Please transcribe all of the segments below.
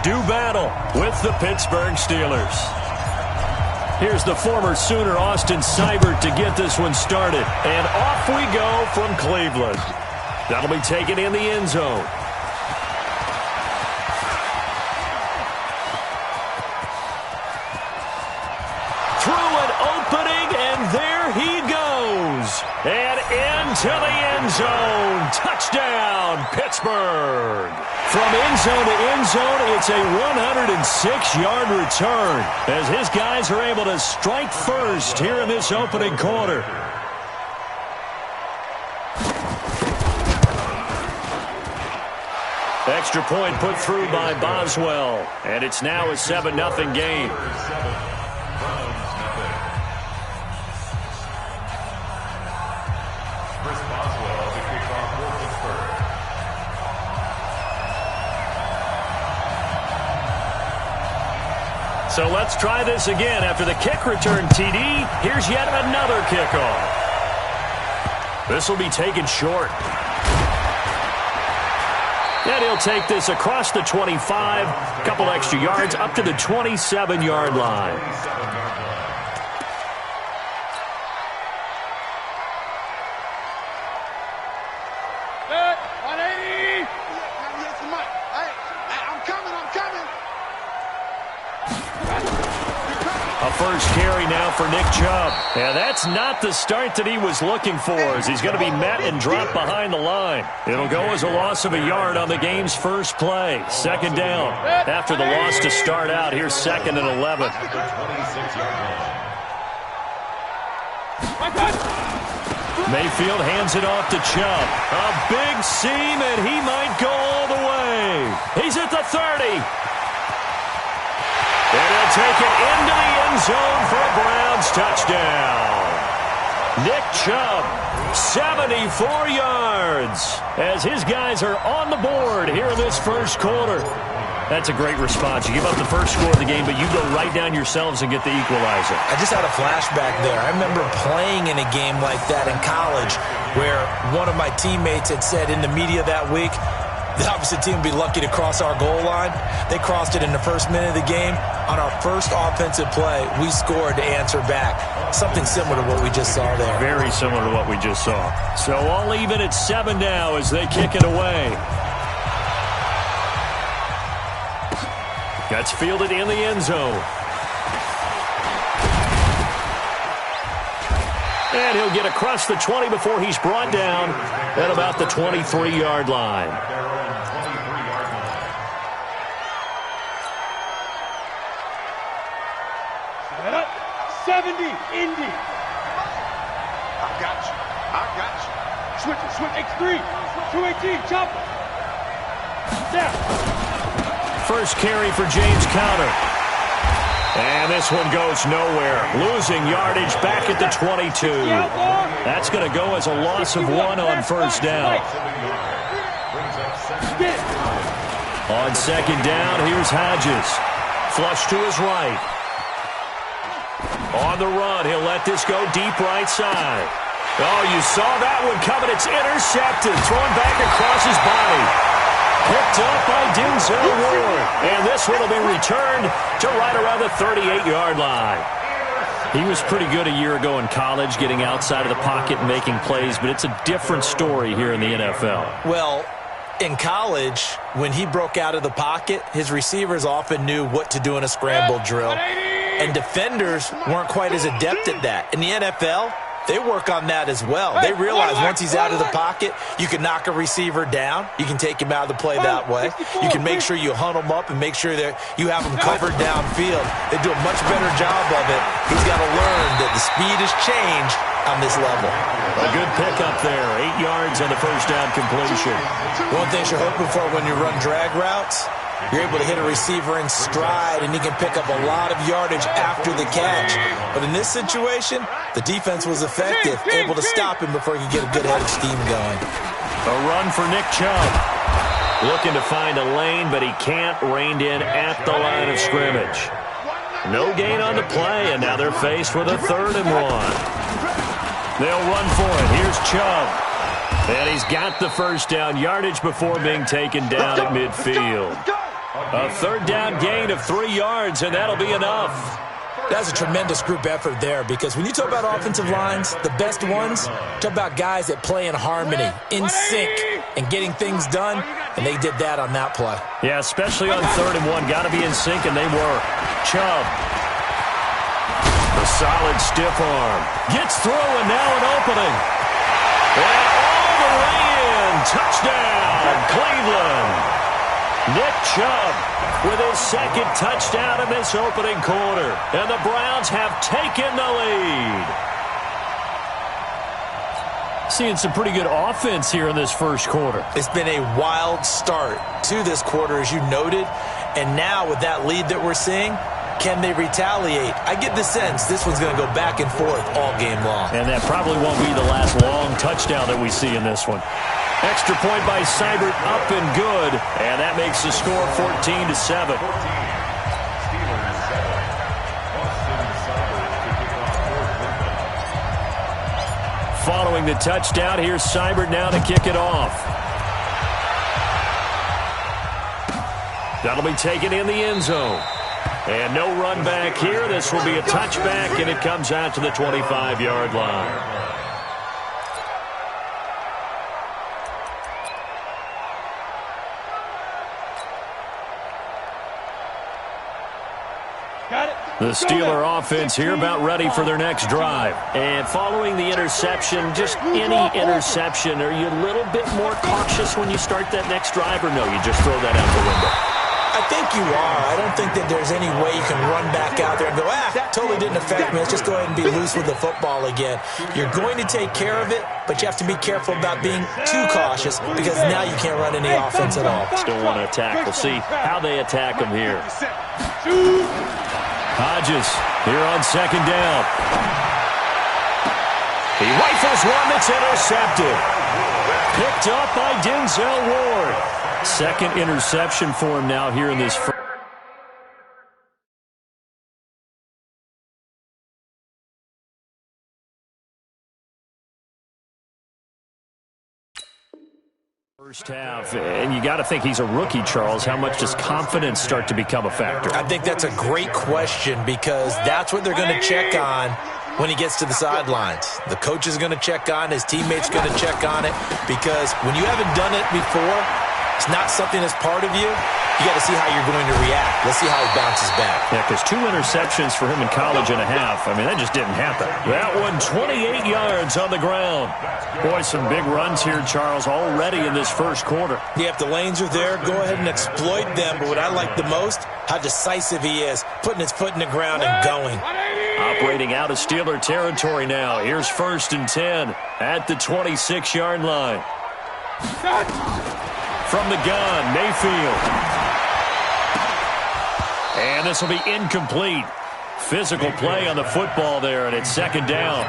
Do battle with the Pittsburgh Steelers. Here's the former Sooner Austin Seibert to get this one started. And off we go from Cleveland. That'll be taken in the end zone. Through an opening, and there he goes. And into the end zone. Touchdown, Pittsburgh. From end zone to end zone, it's a 106-yard return as his guys are able to strike first here in this opening quarter. Extra point put through by Boswell, and it's now a 7-0 game. So let's try this again. After the kick return TD, here's yet another kickoff. This will be taken short. And he'll take this across the 25, a couple extra yards, up to the 27-yard line. First carry now for Nick Chubb. Yeah, that's not the start that he was looking for, as he's going to be met and dropped behind the line. It'll go as a loss of a yard on the game's first play. Second down. After the loss to start out, here's 2nd and 11. Mayfield hands it off to Chubb. A big seam, and he might go all the way. He's at the 30. And he'll take it into the end zone for a Browns touchdown. Nick Chubb, 74 yards, as his guys are on the board here in this first quarter. That's a great response. You give up the first score of the game, but you go right down yourselves and get the equalizer. I just had a flashback there. I remember playing in a game like that in college where one of my teammates had said in the media that week, the opposite team would be lucky to cross our goal line. They crossed it in the first minute of the game. On our first offensive play, we scored to answer back. Something similar to what we just saw there. Very similar to what we just saw. So all even at 7 now as they kick it away. That's fielded in the end zone. And he'll get across the 20 before he's brought down at about the 23-yard line. 70, Indy. I got you. Switch, X3. 218, chop. Down. First carry for James Conner. And this one goes nowhere. Losing yardage back at the 22. That's going to go as a loss of 1 on first down. On second down, here's Hodges. Flush to his right. On the run, he'll let this go deep right side. Oh, you saw that one coming. It's intercepted. Thrown back across his body. Picked up by Denzel Ward. And this one will be returned to right around the 38-yard line. He was pretty good a year ago in college, getting outside of the pocket and making plays, but it's a different story here in the NFL. Well, in college, when he broke out of the pocket, his receivers often knew what to do in a scramble drill. And defenders weren't quite as adept at that. In the NFL, they work on that as well. They realize once he's out of the pocket, you can knock a receiver down. You can take him out of the play that way. You can make sure you hunt him up and make sure that you have him covered downfield. They do a much better job of it. He's got to learn that the speed has changed on this level. A good pickup there. 8 yards on the first down completion. One thing you're hoping for when you run drag routes, you're able to hit a receiver in stride, and he can pick up a lot of yardage after the catch. But in this situation, the defense was effective, able to stop him before he could get a good head of steam going. A run for Nick Chubb. Looking to find a lane, but he can't. Reined in at the line of scrimmage. No gain on the play, and now they're faced with a 3rd and 1. They'll run for it. Here's Chubb. And he's got the first down. Yardage before being taken down at midfield. A third down gain of 3 yards, and that'll be enough. That's a tremendous group effort there, because when you talk about offensive lines, the best ones, talk about guys that play in harmony, in sync, and getting things done, and they did that on that play. Yeah, especially on 3rd and 1. Got to be in sync, and they were. Chubb. The solid stiff arm. Gets through, and now an opening. And all the way in. Touchdown, Cleveland. Nick Chubb with his 2nd touchdown in this opening quarter. And the Browns have taken the lead. Seeing some pretty good offense here in this first quarter. It's been a wild start to this quarter, as you noted. And now with that lead that we're seeing, can they retaliate? I get the sense this one's going to go back and forth all game long. And that probably won't be the last long touchdown that we see in this one. Extra point by Seibert, up and good. And that makes the score 14-7. Following the touchdown, here's Seibert now to kick it off. That'll be taken in the end zone. And no run back here. This will be a touchback, and it comes out to the 25-yard line. The Steeler offense here about ready for their next drive. And following the interception, just any interception, are you a little bit more cautious when you start that next drive, or no, you just throw that out the window? I think you are. I don't think that there's any way you can run back out there and go, totally didn't affect me. Let's just go ahead and be loose with the football again. You're going to take care of it, but you have to be careful about being too cautious, because now you can't run any offense at all. Still want to attack. We'll see how they attack them here. Hodges here on 2nd down. He rifles one that's intercepted. Picked up by Denzel Ward. 2nd interception for him now here in this first half. And you got to think he's a rookie, Charles. How much does confidence start to become a factor? I think that's a great question, because that's what they're going to check on when he gets to the sidelines. The coach is going to check on, his teammates going to check on it, because when you haven't done it before, it's not something that's part of you. You got to see how you're going to react. Let's see how he bounces back. Yeah, because 2 interceptions for him in college and a half. I mean, that just didn't happen. That one, 28 yards on the ground. Boy, some big runs here, Charles, already in this first quarter. Yeah, if the lanes are there, go ahead and exploit them. But what I like the most, how decisive he is, putting his foot in the ground and going. Operating out of Steeler territory now. Here's 1st and 10 at the 26-yard line. From the gun, Mayfield. And this will be incomplete. Physical play on the football there, and it's 2nd down.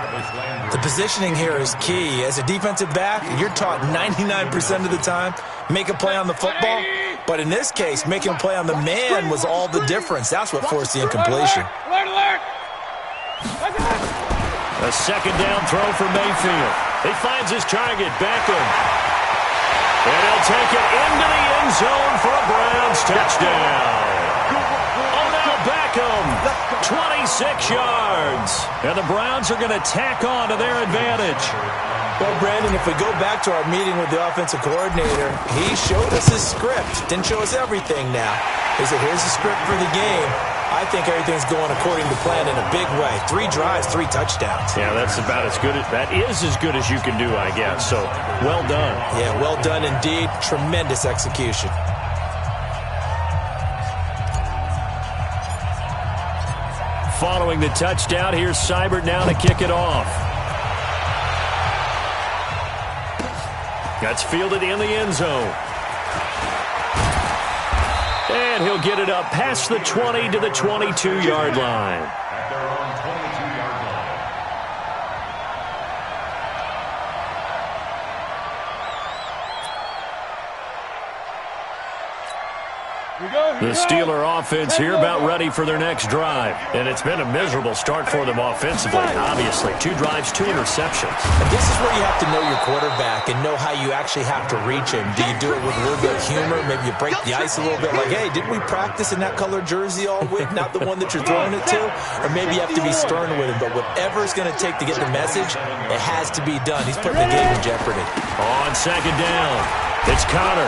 The positioning here is key. As a defensive back, you're taught 99% of the time, make a play on the football. But in this case, making a play on the man was all the difference. That's what forced the incompletion. A 2nd down throw for Mayfield. He finds his target, Beckham. And he'll take it into the end zone for a Browns touchdown. Odell Beckham, 26 yards. And the Browns are going to tack on to their advantage. Well, Brandon, if we go back to our meeting with the offensive coordinator, he showed us his script. Didn't show us everything now. He said, here's the script for the game. I think everything's going according to plan in a big way. 3 drives, 3 touchdowns. Yeah, that's about as good. That is as good as you can do, I guess. So, well done. Yeah, well done indeed. Tremendous execution. Following the touchdown, here's Seibert now to kick it off. That's fielded in the end zone. And he'll get it up past the 20 to the 22-yard line. The Steeler offense here about ready for their next drive. And it's been a miserable start for them offensively, obviously. 2 drives, 2 interceptions. And this is where you have to know your quarterback and know how you actually have to reach him. Do you do it with a little bit of humor? Maybe you break the ice a little bit like, hey, didn't we practice in that color jersey all week? Not the one that you're throwing it to? Or maybe you have to be stern with him. But whatever it's going to take to get the message, it has to be done. He's putting the game in jeopardy. On second down, it's Connor.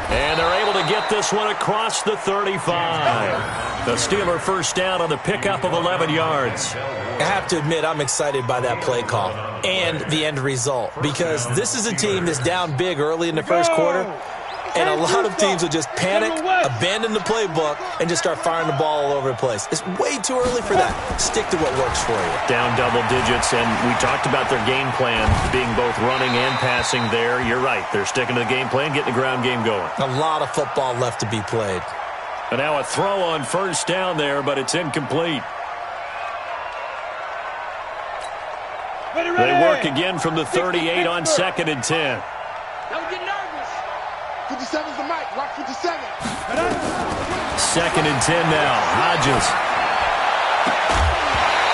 And they're able to get this one across the 35. The Steeler first down on the pickup of 11 yards. I have to admit, I'm excited by that play call and the end result, because this is a team that's down big early in the first quarter, and a lot of teams will just panic, abandon the playbook, and just start firing the ball all over the place. It's way too early for that. Stick to what works for you. Down double digits, and we talked about their game plan being both running and passing there. You're right. They're sticking to the game plan, getting the ground game going. A lot of football left to be played. And now a throw on first down there, but it's incomplete. They work again from the 38 on second and 10. Don't get nervous. 57's the mic. Watch 57. Second and 10 now. Hodges.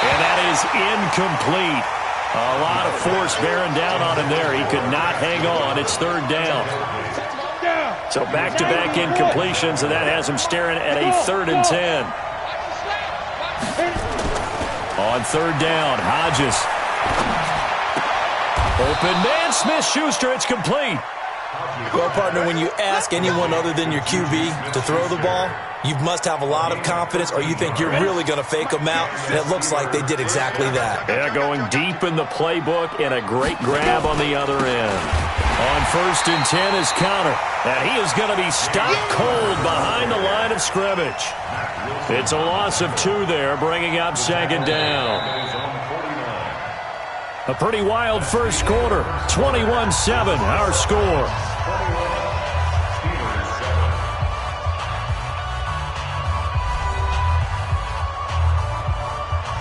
And that is incomplete. A lot of force bearing down on him there. He could not hang on. It's third down. So back-to-back incompletions, and that has him staring at a third and 10. On third down, Hodges. Open man, Smith-Schuster, it's complete. Well, partner, when you ask anyone other than your QB to throw the ball, you must have a lot of confidence, or you think you're really going to fake them out, and it looks like they did exactly that. Yeah, going deep in the playbook, and a great grab on the other end. On first and 10 is Connor, and he is going to be stopped cold behind the line of scrimmage. It's a loss of 2 there, bringing up second down. A pretty wild first quarter. 21-7, our score.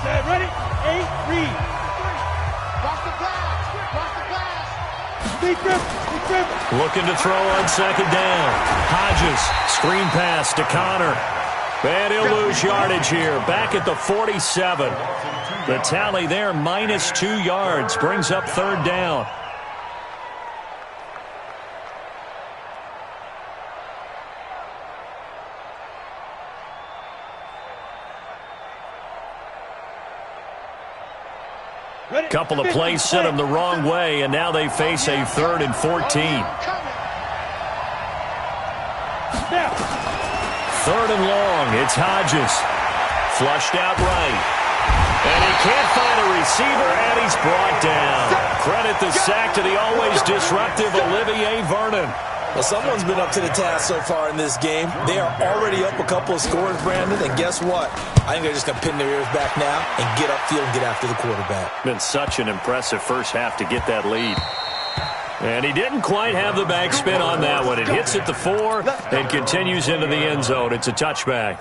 Set, ready? 8, read. Cross the pass. Deep grip. Looking to throw on second down. Hodges, screen pass to Connor. And he'll lose yardage here. Back at the 47. The tally there, minus 2 yards, brings up third down. Couple of plays sent them the wrong way, and now they face a 3rd and 14. Third and long, it's Hodges. Flushed out right. And he can't find a receiver, and he's brought down. Credit the sack to the always disruptive Olivier Vernon. Well, someone's been up to the task so far in this game. They are already up a couple of scores, Brandon, and guess what? I think they're just going to pin their ears back now and get upfield and get after the quarterback. Been such an impressive first half to get that lead. And he didn't quite have the backspin on that one. It hits at the 4 and continues into the end zone. It's a touchback.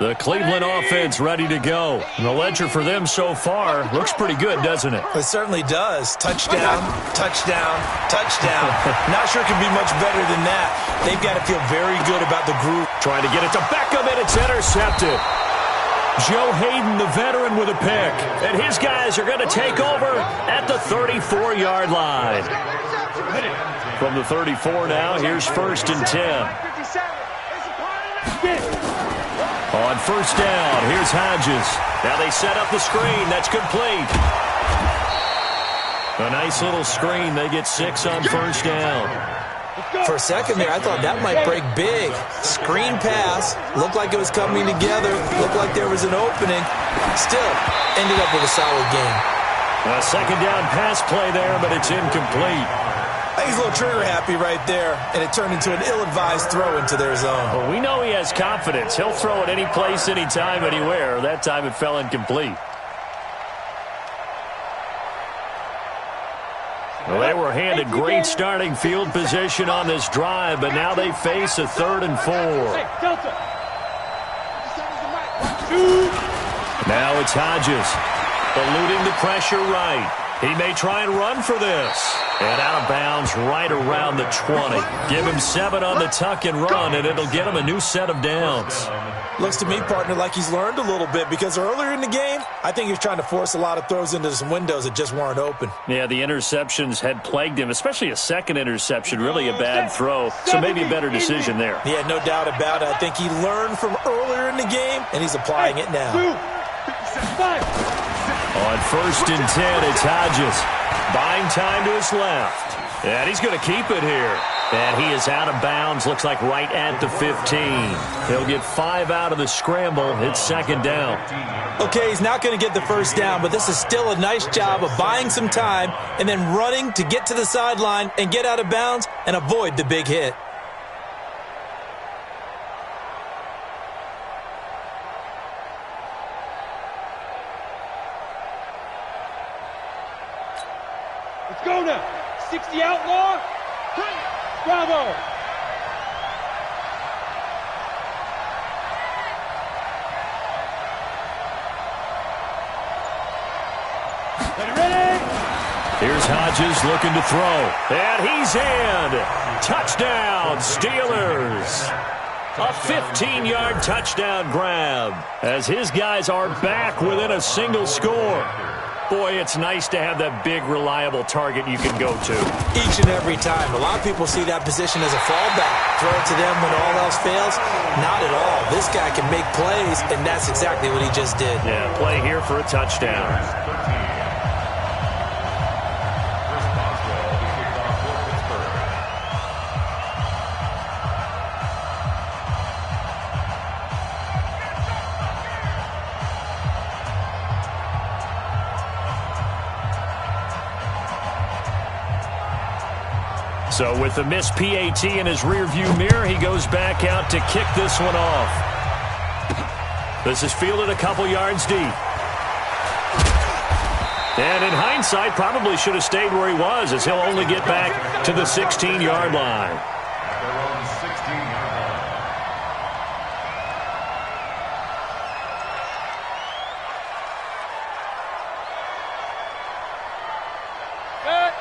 The Cleveland offense ready to go. And the ledger for them so far looks pretty good, doesn't it? It certainly does. Touchdown, touchdown, touchdown. Not sure it can be much better than that. They've got to feel very good about the group. Trying to get it to Beckham, and it's intercepted. Joe Hayden, the veteran, with a pick. And his guys are going to take over at the 34-yard line. From the 34 now, here's first and 10. On first down, here's Hodges. Now they set up the screen. That's complete. A nice little screen. They get 6 on first down. For a second there, I thought that might break big. Screen pass. Looked like it was coming together. Looked like there was an opening. Still, ended up with a solid game. A second down pass play there, but it's incomplete. I think he's a little trigger happy right there, and it turned into an ill-advised throw into their zone. Well, we know he has confidence. He'll throw it any place, anytime, anywhere. That time it fell incomplete. Well, they were handed great starting field position on this drive, but now they face a 3rd and 4. Now it's Hodges. Eluding the pressure right. He may try and run for this. And out of bounds right around the 20. Give him 7 on the tuck and run, and it'll get him a new set of downs. Looks to me, partner, like he's learned a little bit, because earlier in the game, I think he was trying to force a lot of throws into some windows that just weren't open. Yeah, the interceptions had plagued him, especially a second interception, really a bad throw, so maybe a better decision there. Yeah, no doubt about it. I think he learned from earlier in the game, and he's applying it now. On 1st and 10, it's Hodges. Buying time to his left. And he's going to keep it here. And he is out of bounds, looks like right at the 15. He'll get 5 out of the scramble. It's 2nd down. Okay, he's not going to get the first down, but this is still a nice job of buying some time and then running to get to the sideline and get out of bounds and avoid the big hit. Let's go now. 60 outlaw. Bravo. Ready? Here's Hodges looking to throw. And he's in. Touchdown, Steelers. A 15-yard touchdown grab as his guys are back within a single score. Boy, it's nice to have that big, reliable target you can go to. Each and every time. A lot of people see that position as a fallback. Throw it to them when all else fails. Not at all. This guy can make plays, and that's exactly what he just did. Yeah, play here for a touchdown. So with the missed PAT in his rearview mirror, he goes back out to kick this one off. This is fielded a couple yards deep. And in hindsight, probably should have stayed where he was, as he'll only get back to the 16-yard line.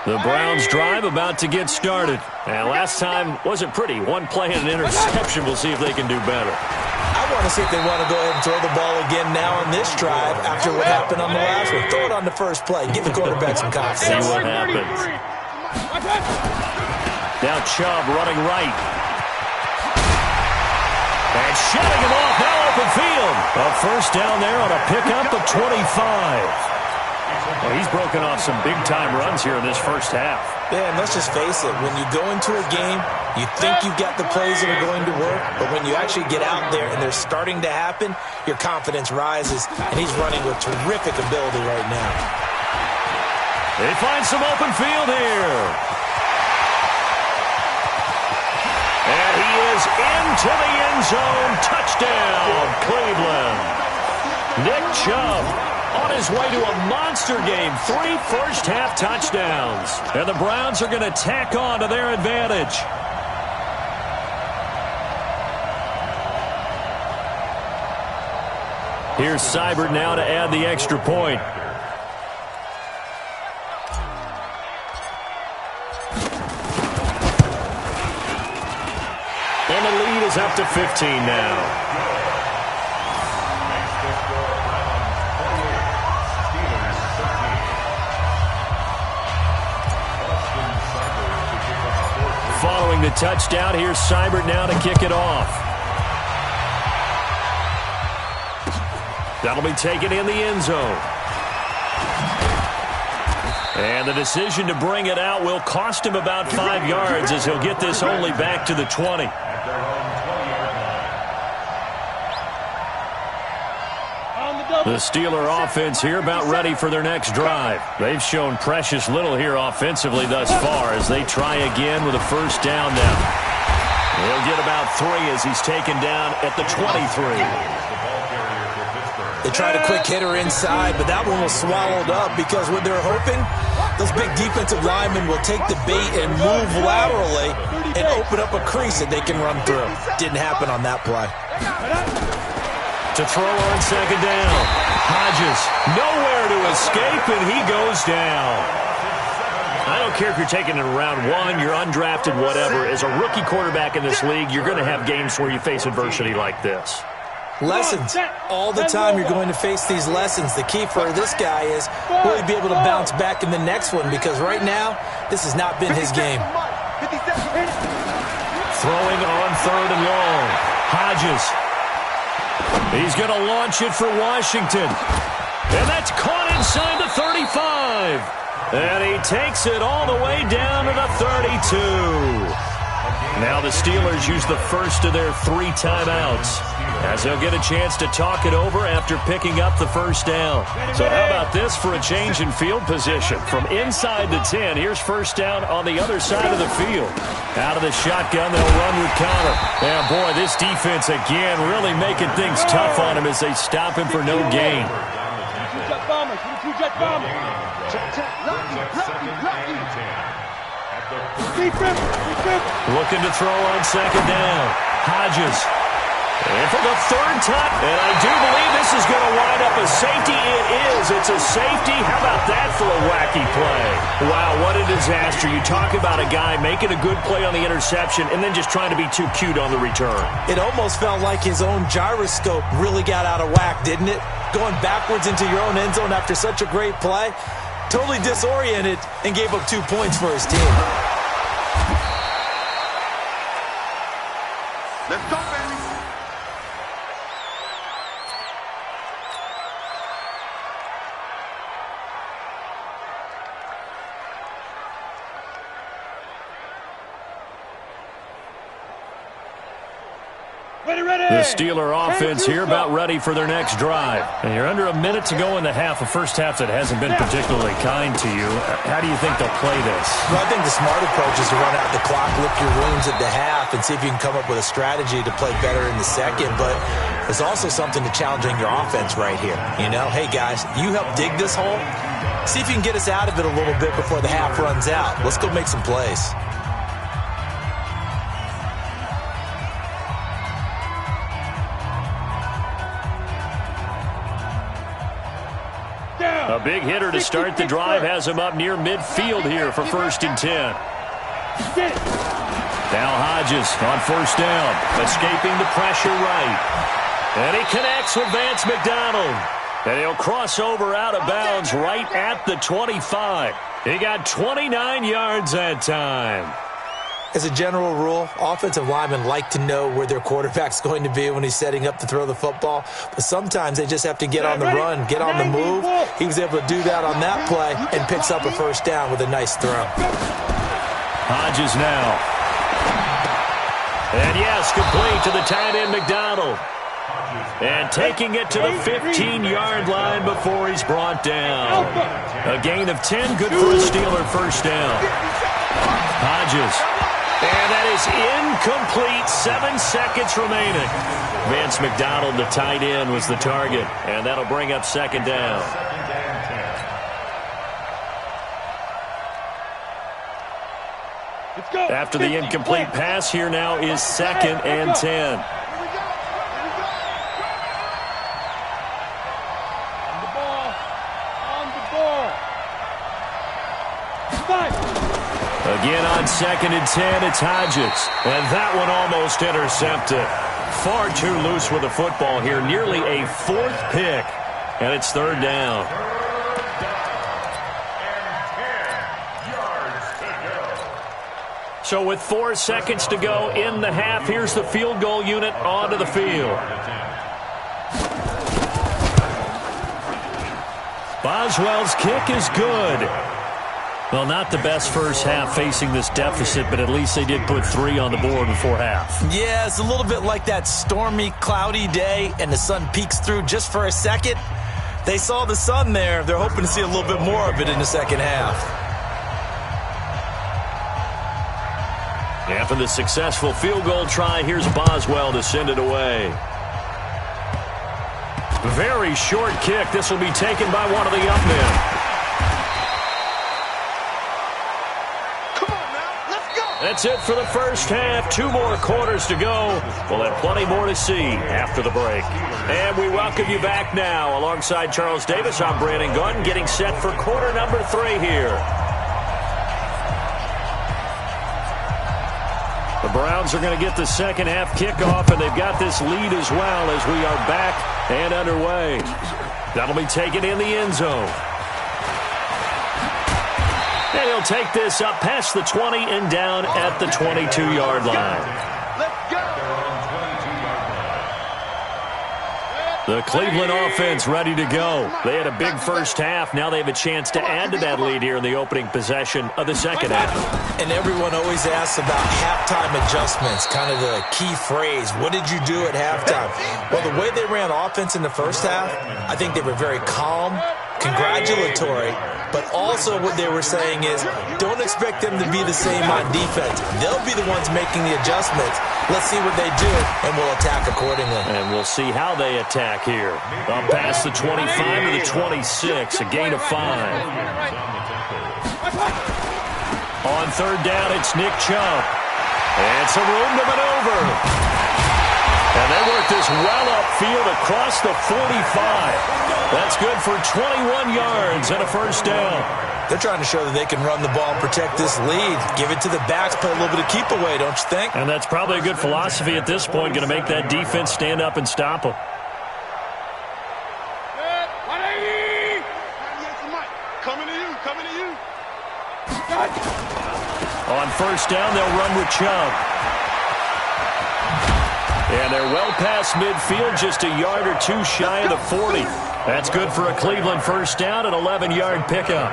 The Browns drive about to get started. And last time wasn't pretty. One play and an interception. We'll see if they can do better. I want to see if they want to go ahead and throw the ball again now on this drive after what happened on the last one. Throw it on the first play. Give the quarterback some confidence. See what happens. Now Chubb running right. And shutting him off. Now open field. A first down there on a pickup of 25. Well, he's broken off some big-time runs here in this first half. Yeah, and let's just face it. When you go into a game, you think you've got the plays that are going to work, but when you actually get out there and they're starting to happen, your confidence rises, and he's running with terrific ability right now. They find some open field here. And he is into the end zone. Touchdown, Cleveland. Nick Chubb on his way to a monster game. 3 first-half touchdowns. And the Browns are going to tack on to their advantage. Here's Seibert now to add the extra point. And the lead is up to 15 now. Following the touchdown, here's Seibert now to kick it off. That'll be taken in the end zone. And the decision to bring it out will cost him about 5 yards, as he'll get this only back to the 20. The Steeler offense here about ready for their next drive. They've shown precious little here offensively thus far as they try again with a first down now. He'll get about 3 as he's taken down at the 23. They tried a quick hitter inside, but that one was swallowed up because what they're hoping, those big defensive linemen will take the bait and move laterally and open up a crease that they can run through. Didn't happen on that play. To throw on second down. Hodges nowhere to escape, and he goes down. I don't care if you're taking it in round 1, you're undrafted, whatever. As a rookie quarterback in this league, you're going to have games where you face adversity like this. Lessons. All the time you're going to face these lessons. The key for this guy is will he be able to bounce back in the next one, because right now, this has not been his game. Throwing on third and long. Hodges. He's going to launch it for Washington. And that's caught inside the 35. And he takes it all the way down to the 32. Now the Steelers use the first of their 3 timeouts, as they'll get a chance to talk it over after picking up the first down. So how about this for a change in field position? From inside the 10, here's first down on the other side of the field. Out of the shotgun, they'll run with Connor. And boy, this defense again really making things tough on him as they stop him for no gain. Looking to throw on second down. Hodges. And for the 3rd time. And I do believe this is going to wind up a safety. It is. It's a safety. How about that for a wacky play? Wow, what a disaster. You talk about a guy making a good play on the interception and then just trying to be too cute on the return. It almost felt like his own gyroscope really got out of whack, didn't it? Going backwards into your own end zone after such a great play. Totally disoriented and gave up 2 points for his team. Let's go, baby. The Steeler offense here about ready for their next drive. And you're under a minute to go in the half, a first half that hasn't been particularly kind to you. How do you think they'll play this? Well, I think the smart approach is to run out the clock, lick your wounds at the half, and see if you can come up with a strategy to play better in the second. But there's also something to challenging your offense right here. You know, hey, guys, you help dig this hole. See if you can get us out of it a little bit before the half runs out. Let's go make some plays. A big hitter to start the drive has him up near midfield here for 1st and 10. Now Hodges on 1st down, escaping the pressure right. And he connects with Vance McDonald. And he'll cross over out of bounds right at the 25. He got 29 yards that time. As a general rule, offensive linemen like to know where their quarterback's going to be when he's setting up to throw the football. But sometimes they just have to get on the run, get on the move. He was able to do that on that play and picks up a 1st down with a nice throw. Hodges now. And yes, complete to the tight end McDonald. And taking it to the 15-yard line before he's brought down. A gain of 10, good for a Steeler 1st down. Hodges. And that is incomplete. 7 seconds remaining. Vance McDonald, the tight end, was the target. And that'll bring up 2nd down. After the incomplete pass, here now is 2nd and 10. Again on 2nd and 10, it's Hodges. And that one almost intercepted. Far too loose with the football here. Nearly a 4th pick. And it's 3rd down. So with 4 seconds to go in the half, here's the field goal unit onto the field. Boswell's kick is good. Well, not the best first half facing this deficit, but at least they did put 3 on the board before half. Yeah, it's a little bit like that stormy, cloudy day, and the sun peeks through just for a second. They saw the sun there. They're hoping to see a little bit more of it in the second half. After the successful field goal try, here's Boswell to send it away. Very short kick. This will be taken by one of the up men. That's it for the first half. 2 more quarters to go. We'll have plenty more to see after the break. And we welcome you back now. Alongside Charles Davis, I'm Brandon Gunn, getting set for quarter number 3 here. The Browns are going to get the second half kickoff, and they've got this lead as well as we are back and underway. That'll be taken in the end zone. And he'll take this up past the 20 and down at the 22-yard line. The Cleveland offense ready to go. They had a big first half. Now they have a chance to add to that lead here in the opening possession of the second half. And everyone always asks about halftime adjustments, kind of the key phrase. What did you do at halftime? Well, the way they ran offense in the first half, I think they were very calm, congratulatory, but also what they were saying is don't expect them to be the same on defense. They'll be the ones making the adjustments. Let's see what they do, and we'll attack accordingly. And we'll see how they attack here. Up past the 25 to the 26, a gain of 5. On third down, it's Nick Chubb. And some room to maneuver. And they work this well upfield across the 45. That's good for 21 yards and a first down. They're trying to show that they can run the ball, protect this lead, give it to the backs, play a little bit of keep away, don't you think? And that's probably a good philosophy at this point, going to make that defense stand up and stop them. Coming to you. On first down, they'll run with Chubb. And they're well past midfield, just a yard or 2 shy of the 40. That's good for a Cleveland first down, an 11-yard pickup.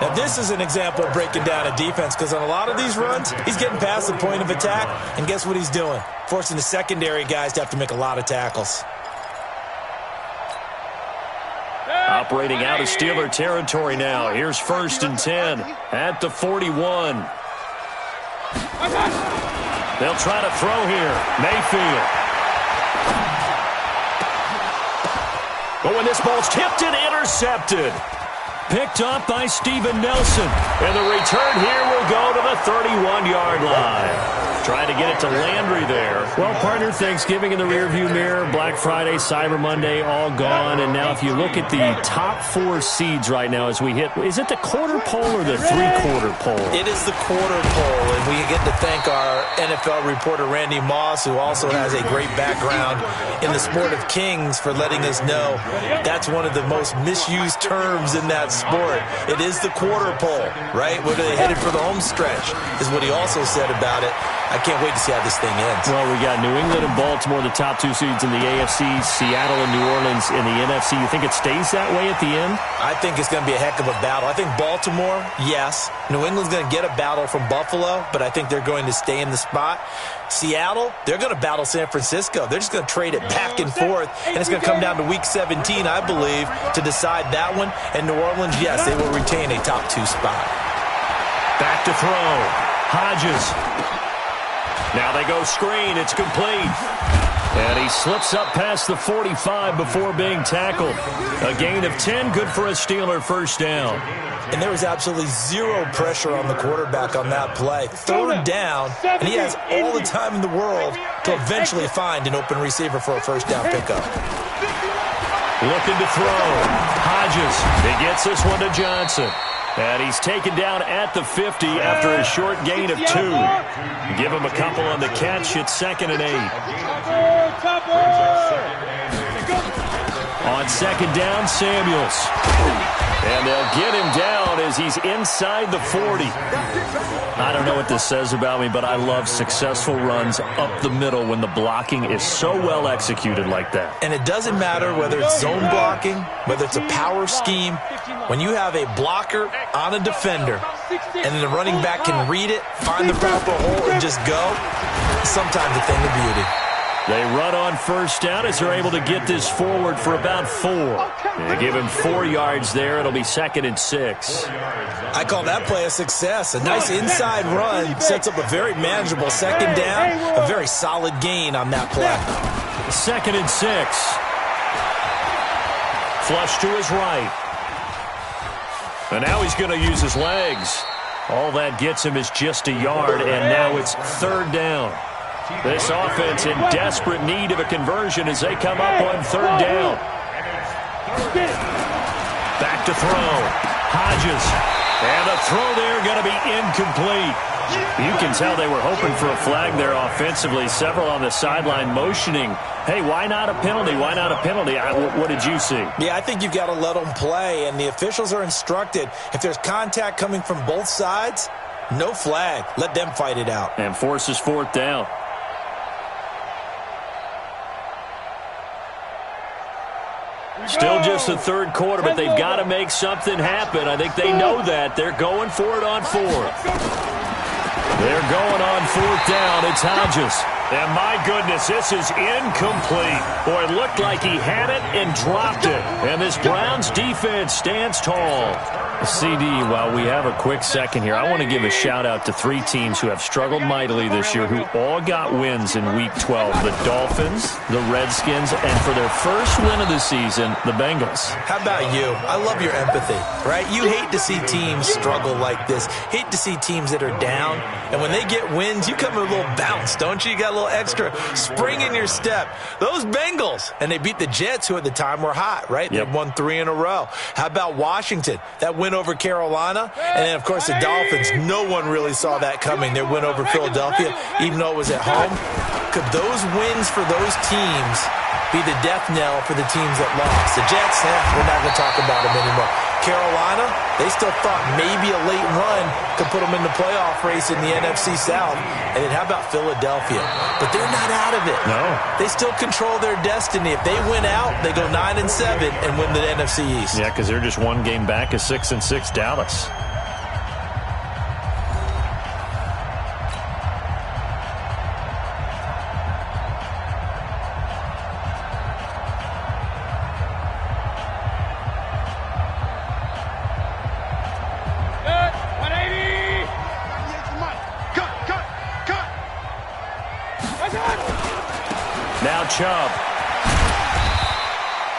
Now, this is an example of breaking down a defense because on a lot of these runs, he's getting past the point of attack, and guess what he's doing? Forcing the secondary guys to have to make a lot of tackles. Operating out of Steeler territory now. Here's first and 10 at the 41. They'll try to throw here. Mayfield. But when this ball's tipped and intercepted. Picked up by Steven Nelson. And the return here will go to the 31-yard line. Trying to get it to Landry there. Well, partner, Thanksgiving in the rearview mirror, Black Friday, Cyber Monday, all gone. And now if you look at the top 4 seeds right now as we hit, is it the quarter pole or the 3/4 pole? It is the quarter pole, and we get to thank our NFL reporter, Randy Moss, who also has a great background in the sport of kings, for letting us know that's one of the most misused terms in that sport. It is the quarter pole, right? Where they headed for the home stretch is what he also said about it. I can't wait to see how this thing ends. Well, we got New England and Baltimore, the top 2 seeds in the AFC, Seattle and New Orleans in the NFC. You think it stays that way at the end? I think it's going to be a heck of a battle. I think Baltimore, yes. New England's going to get a battle from Buffalo, but I think they're going to stay in the spot. Seattle, they're going to battle San Francisco. They're just going to trade it back and forth, and it's going to come down to Week 17, I believe, to decide that one. And New Orleans, yes, they will retain a top 2 spot. Back to throw. Hodges. Now they go screen. It's complete. And he slips up past the 45 before being tackled. A gain of 10, good for a Steeler first down. And there was absolutely zero pressure on the quarterback on that play. Third down, and he has all the time in the world to eventually find an open receiver for a first down pickup. Looking to throw. Hodges. He gets this one to Johnson. And he's taken down at the 50 after a short gain of 2. Give him a couple on the catch. It's 2nd and 8. On second down, Samuels. And they'll get him down as he's inside the 40. I don't know what this says about me, but I love successful runs up the middle when the blocking is so well executed like that. And it doesn't matter whether it's zone blocking, whether it's a power scheme. When you have a blocker on a defender and then the running back can read it, find the proper hole, and just go, it's sometimes a thing of beauty. They run on first down as they're able to get this forward for about 4. They give him 4 yards there. It'll be 2nd and 6. I call that play a success. A nice inside run sets up a very manageable second down, a very solid gain on that play. 2nd and 6. Flush to his right. And now he's going to use his legs. All that gets him is just a yard, and now it's third down. This offense in desperate need of a conversion as they come up on third down. Back to throw. Hodges. And the throw there going to be incomplete. You can tell they were hoping for a flag there offensively. Several on the sideline motioning, hey, why not a penalty? Why not a penalty? What did you see? Yeah, I think you've got to let them play, and the officials are instructed. If there's contact coming from both sides, no flag. Let them fight it out. And forces fourth down. Still just the third quarter, but they've got to make something happen. I think they know that. They're going for it on fourth. They're going on fourth down. It's Hodges. And my goodness, this is incomplete. Boy, it looked like he had it and dropped it. And this Browns defense stands tall. CD, while we have a quick second here, I want to give a shout-out to three teams who have struggled mightily this year who all got wins in Week 12. The Dolphins, the Redskins, and for their first win of the season, the Bengals. How about you? I love your empathy, right? You hate to see teams struggle like this. Hate to see teams that are down. And when they get wins, you come with a little bounce, don't you? You got a little extra spring in your step. Those Bengals, and they beat the Jets, who at the time were hot, right? Yep. They won 3 in a row. How about Washington? That win over Carolina. And then, of course, the Dolphins. No one really saw that coming. Their win over Philadelphia, even though it was at home. Could those wins for those teams be the death knell for the teams that lost? The Jets, we're not going to talk about them anymore. Carolina, they still thought maybe a late run could put them in the playoff race in the NFC South. And then how about Philadelphia? But they're not out of it. No. They still control their destiny. If they win out, they go 9-7 and win the NFC East. Yeah, because they're just one game back of 6-6 Dallas. Now Chubb.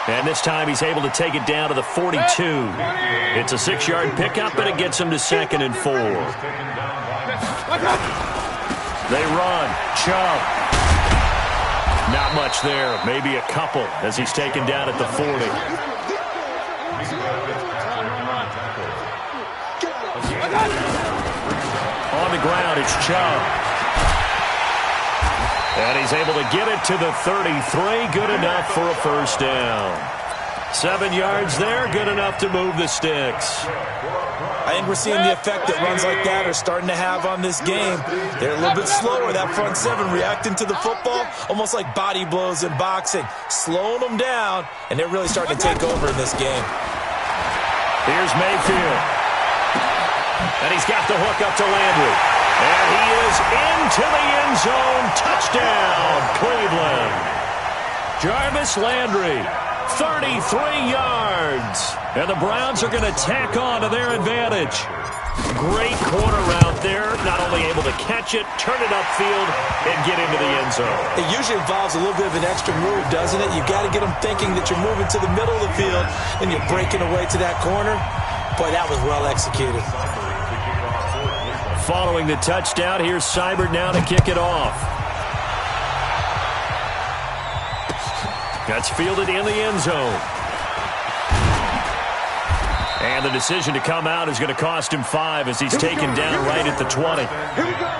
And this time he's able to take it down to the 42. It's a 6-yard pickup, and it gets him to 2nd and 4. They run. Chubb. Not much there. Maybe a couple as he's taken down at the 40. On the ground, it's Chubb. And he's able to get it to the 33. Good enough for a first down. 7 yards there. Good enough to move the sticks. I think we're seeing the effect that runs like that are starting to have on this game. They're a little bit slower, that front seven, reacting to the football, almost like body blows in boxing, slowing them down, and they're really starting to take over in this game. Here's Mayfield. And he's got the hook up to Landry. And he is into the end zone. Touchdown, Cleveland. Jarvis Landry, 33 yards. And the Browns are going to tack on to their advantage. Great corner route there. Not only able to catch it, turn it upfield, and get into the end zone. It usually involves a little bit of an extra move, doesn't it? You've got to get them thinking that you're moving to the middle of the field, and you're breaking away to that corner. Boy, that was well executed. Following the touchdown, here's Seibert now to kick it off. That's fielded in the end zone. And the decision to come out is going to cost him 5 as he's taken down right at the 20. Here we go.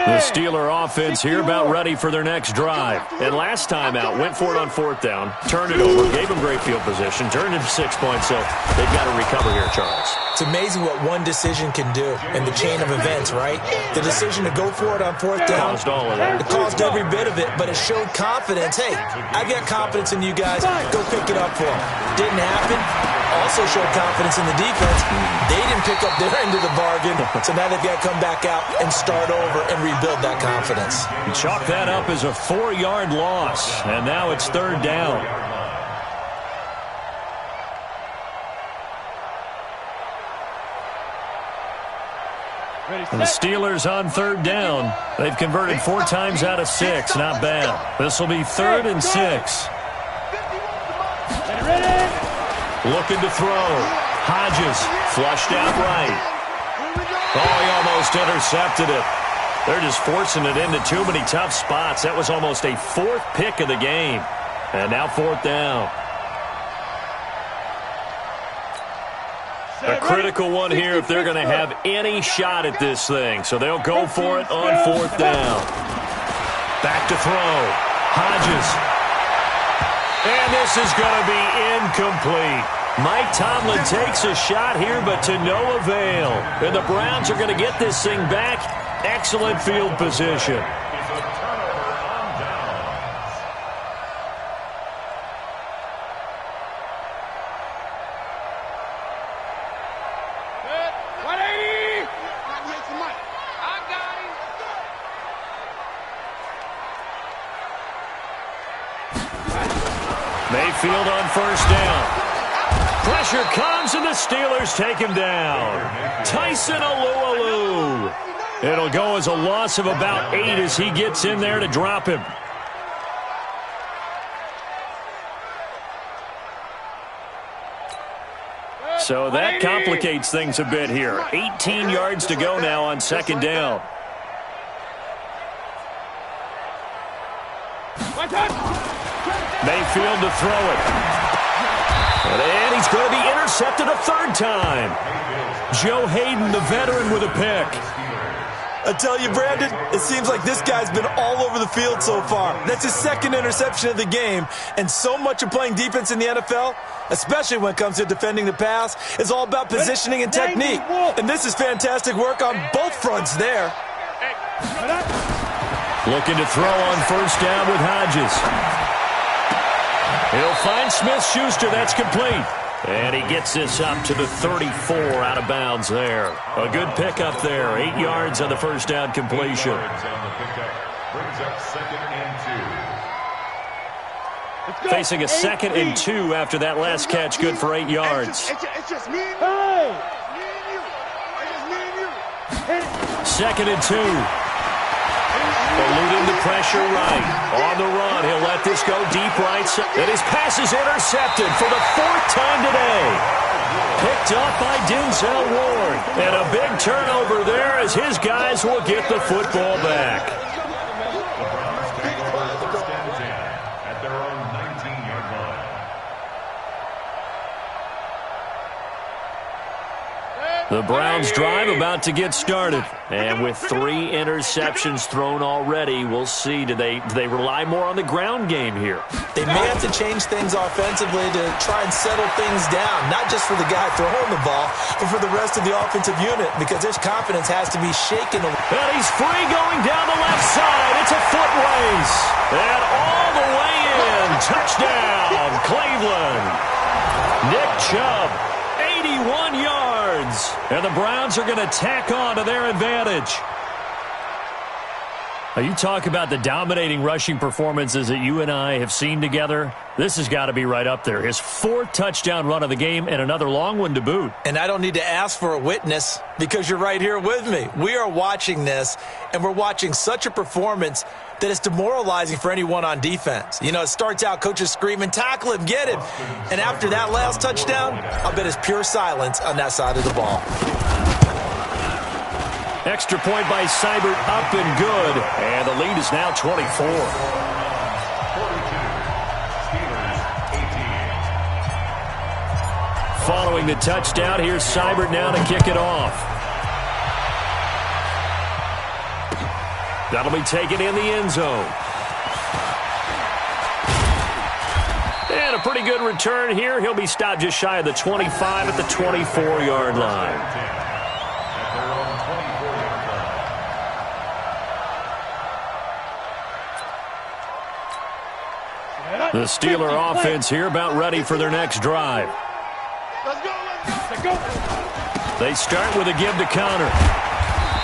The Steeler offense here about ready for their next drive. And last time out, went for it on 4th down, turned it over, gave them great field position, turned it 6 points, so they've got to recover here, Charles. It's amazing what one decision can do in the chain of events, right? The decision to go for it on 4th down. Caused all of that. It caused every bit of it, but it showed confidence. Hey, I've got confidence in you guys. Go pick it up for them. Didn't happen. Also showed confidence in the defense. They didn't pick up their end of the bargain, so now they've got to come back out and start over and rebuild that confidence. Chalk that up as a 4-yard loss, and now it's 3rd down. The Steelers on 3rd down. They've converted 4 times out of 6. Not bad. This will be 3rd and 6. Looking to throw. Hodges flushed out right. Oh, he almost intercepted it. They're just forcing it into too many tough spots. That was almost a fourth pick of the game. And now fourth down. A critical one here if they're going to have any shot at this thing. So they'll go for it on fourth down. Back to throw. Hodges. And this is going to be incomplete. Mike Tomlin takes a shot here, but to no avail. And the Browns are going to get this thing back. Excellent field position. Mayfield on first down. Pressure comes, and the Steelers take him down. Tyson Alualu. It'll go as a loss of about 8 as he gets in there to drop him. So that complicates things a bit here. 18 yards to go now on second down. Mayfield to throw it. And he's going to be intercepted a third time. Joe Hayden, the veteran, with a pick. I tell you, Brandon, it seems like this guy's been all over the field so far. That's his second interception of the game. And so much of playing defense in the NFL, especially when it comes to defending the pass, is all about positioning and technique. And this is fantastic work on both fronts there. Looking to throw on first down with Hodges. He'll find Smith-Schuster. That's complete. And he gets this up to the 34 out of bounds there. A good pickup there. 8 yards on the first down completion. Facing a 2nd and 2 after that last catch. Good for 8 yards. Second and 2. Eluding the pressure right. On the run, he'll let this go deep right side. And his pass is intercepted for the 4th time today. Picked up by Denzel Ward. And a big turnover there as his guys will get the football back. At their own 19-yard line. The Browns drive about to get started. And with 3 interceptions thrown already, we'll see. Do they rely more on the ground game here? They may have to change things offensively to try and settle things down, not just for the guy throwing the ball, but for the rest of the offensive unit, because their confidence has to be shaken. And he's free going down the left side. It's a foot race. And all the way in. Touchdown, Cleveland. Nick Chubb, 81 yards. And the Browns are going to tack on to their advantage. Now, you talk about the dominating rushing performances that you and I have seen together. This has got to be right up there. His 4th touchdown run of the game and another long one to boot. And I don't need to ask for a witness because you're right here with me. We are watching this, and we're watching such a performance that it's demoralizing for anyone on defense. You know, it starts out coaches screaming, tackle him, get him. And after that last touchdown, I'll bet it's pure silence on that side of the ball. Extra point by Seibert, up and good. And the lead is now 24. Following the touchdown, here's Seibert now to kick it off. That'll be taken in the end zone. And a pretty good return here. He'll be stopped just shy of the 25 at the 24-yard line. The Steeler offense here about ready for their next drive. Let's go. They start with a give to counter.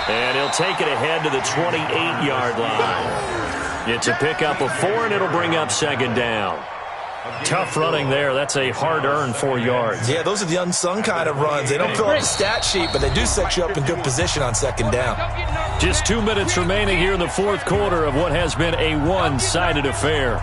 And he'll take it ahead to the 28-yard line. It's a pickup of 4, and it'll bring up second down. Tough running there. That's a hard-earned 4 yards. Yeah, those are the unsung kind of runs. They don't fill up the stat sheet, but they do set you up in good position on second down. Just 2 minutes remaining here in the fourth quarter of what has been a one-sided affair.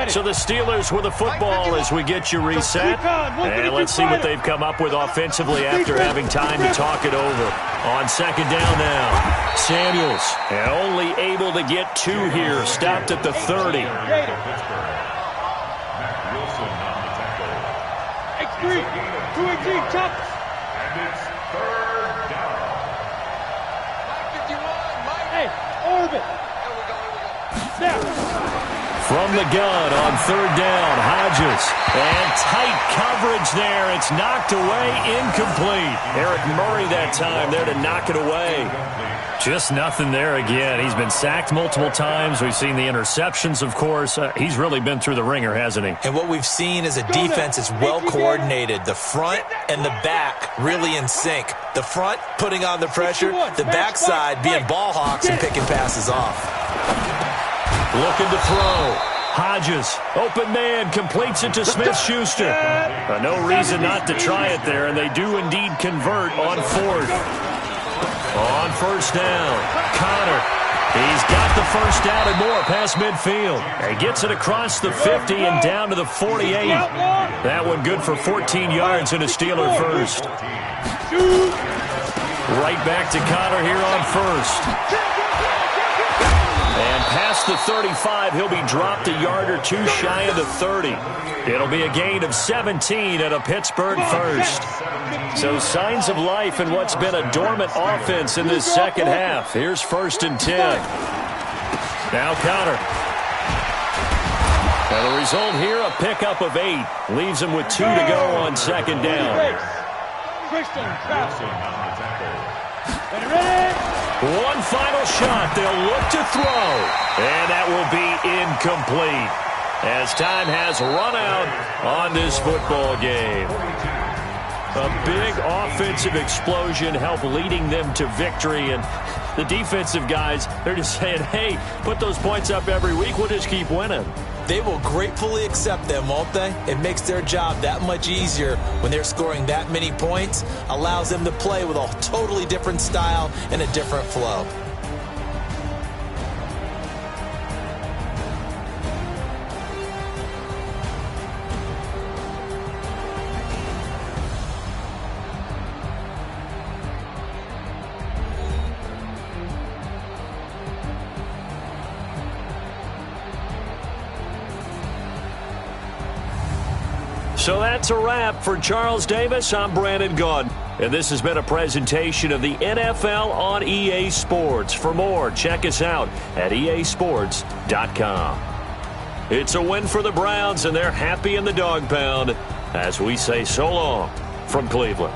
So the Steelers with the football as we get you reset. And let's see what they've come up with offensively after having time to talk it over. On second down now, Samuels only able to get 2 here. Stopped at the 30. X3, 218, chops. And it's third down. Hey, orbit. Now. From the gun on third down, Hodges. And tight coverage there. It's knocked away, incomplete. Eric Murray that time there to knock it away. Just nothing there again. He's been sacked multiple times. We've seen the interceptions, of course. He's really been through the ringer, hasn't he? And what we've seen is a defense is well coordinated. The front and the back really in sync. The front putting on the pressure, the backside being ball hawks and picking passes off. Looking to throw. Hodges, open man, completes it to Smith-Schuster. No reason not to try it there, and they do indeed convert on fourth. On first down, Connor. He's got the first down and more past midfield. He gets it across the 50 and down to the 48. That one good for 14 yards and a Steeler first. Right back to Connor here on first. And past the 35, he'll be dropped a yard or 2 shy of the 30. It'll be a gain of 17 and a Pittsburgh first. So signs of life in what's been a dormant offense in this second half. Here's 1st and 10. Now Connor. And the result here, a pickup of 8. Leaves him with 2 to go on second down. One final shot. They'll look to throw. And that will be incomplete as time has run out on this football game. A big offensive explosion helped leading them to victory. And the defensive guys, they're just saying, hey, put those points up every week. We'll just keep winning. They will gratefully accept them, won't they? It makes their job that much easier when they're scoring that many points. Allows them to play with a totally different style and a different flow. So that's a wrap for Charles Davis. I'm Brandon Gaudin, and this has been a presentation of the NFL on EA Sports. For more, check us out at easports.com. It's a win for the Browns, and they're happy in the dog pound as we say so long from Cleveland.